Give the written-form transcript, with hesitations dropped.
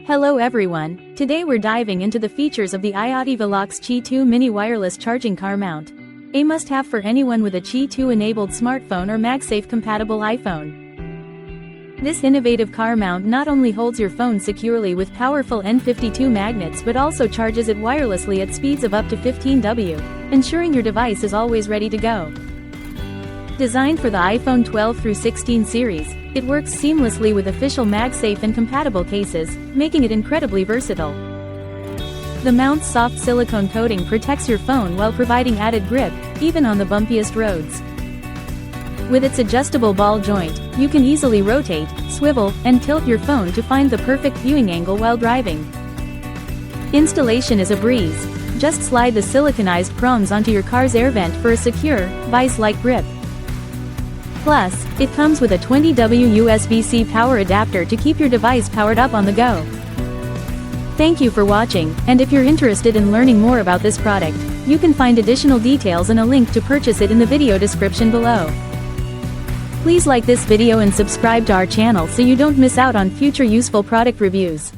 Hello everyone, today we're diving into the features of the iOttie Velox Qi2 mini wireless charging car mount. A must-have for anyone with a Qi2 enabled smartphone or MagSafe-compatible iPhone. This innovative car mount not only holds your phone securely with powerful N52 magnets but also charges it wirelessly at speeds of up to 15 W, ensuring your device is always ready to go. Designed for the iPhone 12 through 16 series, it works seamlessly with official MagSafe and compatible cases, making it incredibly versatile. The mount's soft silicone coating protects your phone while providing added grip, even on the bumpiest roads. With its adjustable ball joint, you can easily rotate, swivel, and tilt your phone to find the perfect viewing angle while driving. Installation is a breeze. Just slide the siliconized prongs onto your car's air vent for a secure, vice-like grip. Plus, it comes with a 20W USB-C power adapter to keep your device powered up on the go. Thank you for watching, and if you're interested in learning more about this product, you can find additional details and a link to purchase it in the video description below. Please like this video and subscribe to our channel so you don't miss out on future useful product reviews.